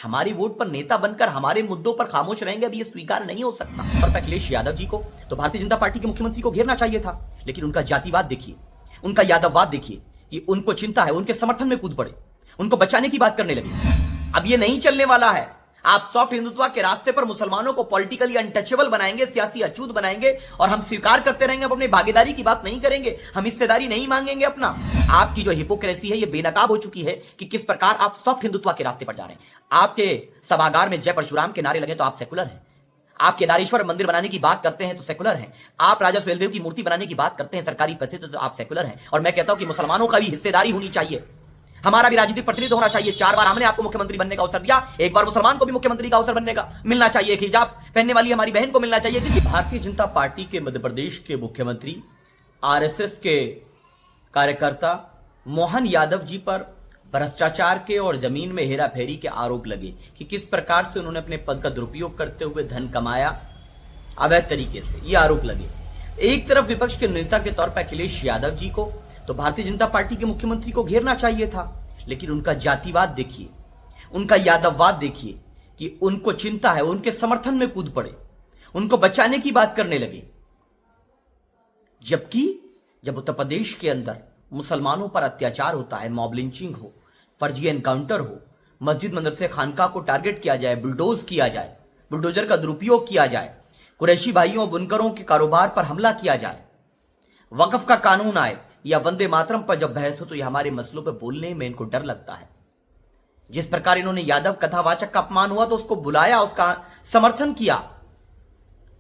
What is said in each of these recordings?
हमारे वोट पर नेता बनकर हमारे मुद्दों पर खामोश रहेंगे, अभी ये स्वीकार नहीं हो सकता। और अखिलेश यादव जी को तो भारतीय जनता पार्टी के मुख्यमंत्री को घेरना चाहिए था, लेकिन उनका जातिवाद देखिए, उनका यादववाद देखिए कि उनको चिंता है, उनके समर्थन में कूद पड़े, उनको बचाने की बात करने लगे। अब ये नहीं चलने वाला है। आप सॉफ्ट हिंदुत्व के रास्ते पर मुसलमानों को पॉलिटिकली अनटचेबल बनाएंगे, सियासी अछूत बनाएंगे और हम स्वीकार करते रहेंगे, अपनी भागीदारी की बात नहीं करेंगे, हम हिस्सेदारी नहीं मांगेंगे अपना। आपकी जो हिपोक्रेसी है ये बेनकाब हो चुकी है कि किस प्रकार आप सॉफ्ट हिंदुत्व के रास्ते पर जा रहे हैं। आपके सभागार में जय परशुराम के नारे लगे तो आप सेकुलर हैं। आप केदारेश्वर मंदिर बनाने की बात करते हैं तो सेकुलर हैं। आप राजा सुहेलदेव की मूर्ति बनाने की बात करते हैं सरकारी पैसे तो आप सेकुलर हैं। और मैं कहता हूं कि मुसलमानों का भी हिस्सेदारी होनी चाहिए, हमारा भी राजनीतिक प्रतिनिधित्व होना चाहिए। 4 बार हमने आपको मुख्यमंत्री बनने का अवसर दिया, एक बार मुसलमान को भी मुख्यमंत्री का अवसर बनने का मिलना चाहिए। एक हिजाब पहनने वाली हमारी बहन को मिलना चाहिए। किसी भारतीय जनता पार्टी के मध्य प्रदेश के मुख्यमंत्री आरएसएस के कार्यकर्ता मोहन यादव जी पर भ्रष्टाचार के और जमीन में हेराफेरी के आरोप लगे कि किस प्रकार से उन्होंने अपने पद का दुरुपयोग करते हुए धन कमाया अवैध तरीके से, ये आरोप लगे। एक तरफ विपक्ष के नेता के तौर पर अखिलेश यादव जी को तो भारतीय जनता पार्टी के मुख्यमंत्री को घेरना चाहिए था, लेकिन उनका जातिवाद देखिए, उनका यादववाद देखिए कि उनको चिंता है, उनके समर्थन में कूद पड़े, उनको बचाने की बात करने लगे। जबकि जब उत्तर प्रदेश के अंदर मुसलमानों पर अत्याचार होता है, मॉब लिंचिंग हो, फर्जी एनकाउंटर हो, मस्जिद मदरसे खानका को टारगेट किया जाए, बुलडोज किया जाए, बुलडोजर का दुरुपयोग किया जाए, कुरैशी भाइयों बुनकरों के कारोबार पर हमला किया जाए, वक्फ का कानून आए या वंदे मातरम पर जब बहस हो तो ये हमारे मसलों पर बोलने में इनको डर लगता है। जिस प्रकार इन्होंने यादव कथावाचक का अपमान हुआ तो उसको बुलाया, उसका समर्थन किया,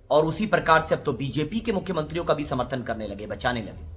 और उसी प्रकार से अब तो बीजेपी के मुख्यमंत्रियों का भी समर्थन करने लगे, बचाने लगे।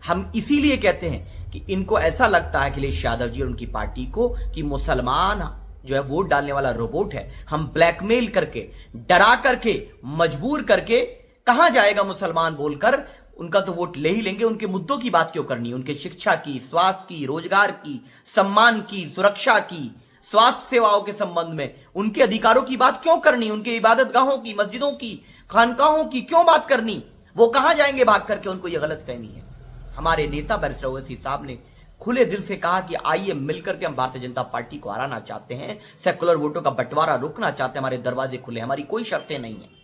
हम इसीलिए कहते हैं कि इनको ऐसा लगता है अखिलेश यादव जी और उनकी पार्टी को कि मुसलमान जो है वोट डालने वाला रोबोट है। हम ब्लैकमेल करके, डरा करके, मजबूर करके कहां जाएगा मुसलमान बोलकर उनका तो वोट ले ही लेंगे। उनके मुद्दों की बात क्यों करनी, उनके शिक्षा की, स्वास्थ्य की, रोजगार की, सम्मान की, सुरक्षा की, स्वास्थ्य सेवाओं के संबंध में उनके अधिकारों की बात क्यों करनी, उनके इबादतगाहों की, मस्जिदों की, खानकाहों की क्यों बात करनी। वो कहां जाएंगे भाग करके, उनको यह गलत फहमी है। हमारे नेता बैरिस्टर ओवैसी साहब ने खुले दिल से कहा कि आइए मिलकर के हम भारतीय जनता पार्टी को हराना चाहते हैं, सेकुलर वोटों का बंटवारा रोकना चाहते हैं, हमारे दरवाजे खुले, हमारी कोई शर्तें नहीं है।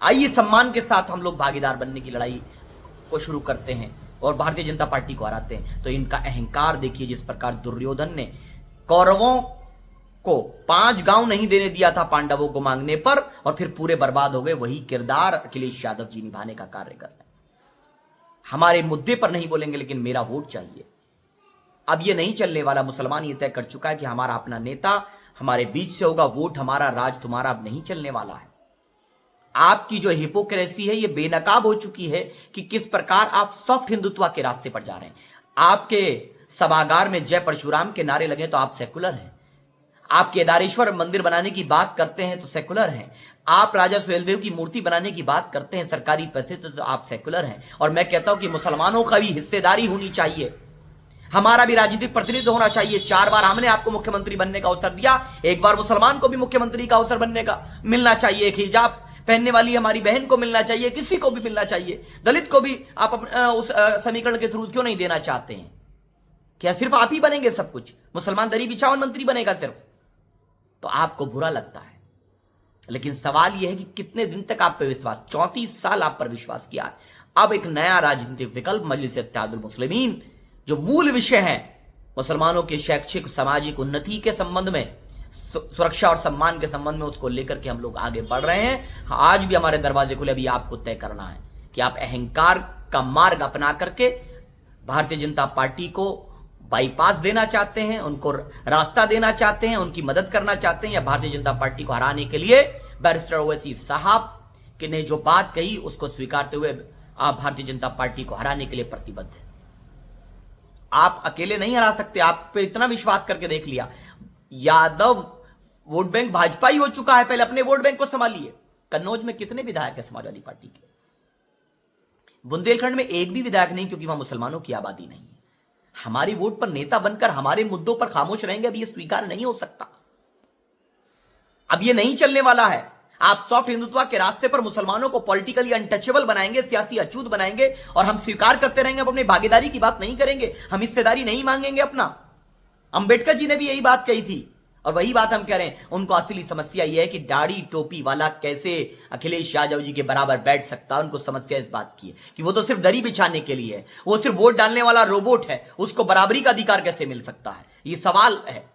आइए सम्मान के साथ हम लोग भागीदार बनने की लड़ाई को शुरू करते हैं और भारतीय जनता पार्टी को हराते हैं। तो इनका अहंकार देखिए, जिस प्रकार दुर्योधन ने कौरवों को 5 गांव नहीं देने दिया था पांडवों को मांगने पर और फिर पूरे बर्बाद हो गए, वही किरदार अखिलेश यादव जी निभाने का कार्य कर रहे हैं। हमारे मुद्दे पर नहीं बोलेंगे लेकिन मेरा वोट चाहिए। अब ये नहीं चलने वाला। मुसलमान ये तय कर चुका है कि हमारा अपना नेता हमारे बीच से होगा, वोट हमारा, राज तुम्हारा। अब नहीं चलने वाला है। आपकी जो हिपोक्रेसी है ये बेनकाब हो चुकी है कि किस प्रकार आप सॉफ्ट हिंदुत्व के रास्ते पर जा रहे हैं। आपके सभागार में जय परशुराम के नारे लगे तो आप सेकुलर हैं। आप केदारेश्वर मंदिर बनाने की बात करते हैं तो सेकुलर हैं। आप राजा सुहेलदेव की मूर्ति बनाने की बात करते हैं सरकारी पैसे तो आप सेकुलर हैं। और मैं कहता हूं कि मुसलमानों का भी हिस्सेदारी होनी चाहिए, हमारा भी राजनीतिक प्रतिनिधित्व होना चाहिए। 4 बार हमने आपको मुख्यमंत्री बनने का अवसर दिया, एक बार मुसलमान को भी मुख्यमंत्री का अवसर बनने का मिलना चाहिए। एक हिजाब पहनने वाली हमारी बहन को मिलना चाहिए, किसी को भी मिलना चाहिए। दलित को भी आप उस समीकरण के थ्रू क्यों नहीं देना चाहते हैं? क्या सिर्फ आप ही बनेंगे सब कुछ? मुसलमान दरी बिछावन मंत्री बनेगा सिर्फ? तो आपको बुरा लगता है। लेकिन सवाल यह है कि कितने दिन तक आप पे विश्वास, 34 साल आप पर विश्वास किया। अब एक नया राजनीतिक विकल्प मजलिस इत्तेहादुल मुस्लिमीन, जो मूल विषय है मुसलमानों के शैक्षिक सामाजिक उन्नति के संबंध में, सुरक्षा और सम्मान के संबंध में, उसको लेकर के हम लोग आगे बढ़ रहे हैं। आज भी हमारे दरवाजे खुले। अभी आपको तय करना है कि आप अहंकार का मार्ग अपना करके भारतीय जनता पार्टी को बाईपास देना चाहते हैं, उनको रास्ता देना चाहते हैं, उनकी मदद करना चाहते हैं, या भारतीय जनता पार्टी को हराने के लिए बैरिस्टर ओवैसी साहब ने जो बात कही उसको स्वीकारते हुए आप भारतीय जनता पार्टी को हराने के लिए प्रतिबद्ध है। आप अकेले नहीं हरा सकते। आप पे इतना विश्वास करके देख लिया। यादव वोट बैंक भाजपा ही हो चुका है, पहले अपने वोट बैंक को संभालिए। कन्नौज में कितने विधायक है समाजवादी पार्टी के? बुंदेलखंड में एक भी विधायक नहीं, क्योंकि वहां मुसलमानों की आबादी नहीं है। हमारे वोट पर नेता बनकर हमारे मुद्दों पर खामोश रहेंगे, अभी यह स्वीकार नहीं हो सकता। अब यह नहीं चलने वाला है। आप सॉफ्ट हिंदुत्व के रास्ते पर मुसलमानों को पॉलिटिकली अनटचेबल बनाएंगे, सियासी अछूत बनाएंगे और हम स्वीकार करते रहेंगे, अपनी भागीदारी की बात नहीं करेंगे, हम हिस्सेदारी नहीं मांगेंगे अपना। अंबेडकर जी ने भी यही बात कही थी और वही बात हम कह रहे हैं। उनको असली समस्या यह है कि दाढ़ी टोपी वाला कैसे अखिलेश यादव जी के बराबर बैठ सकता है। उनको समस्या इस बात की है कि वो तो सिर्फ दरी बिछाने के लिए है, वो सिर्फ वोट डालने वाला रोबोट है, उसको बराबरी का अधिकार कैसे मिल सकता है, ये सवाल है।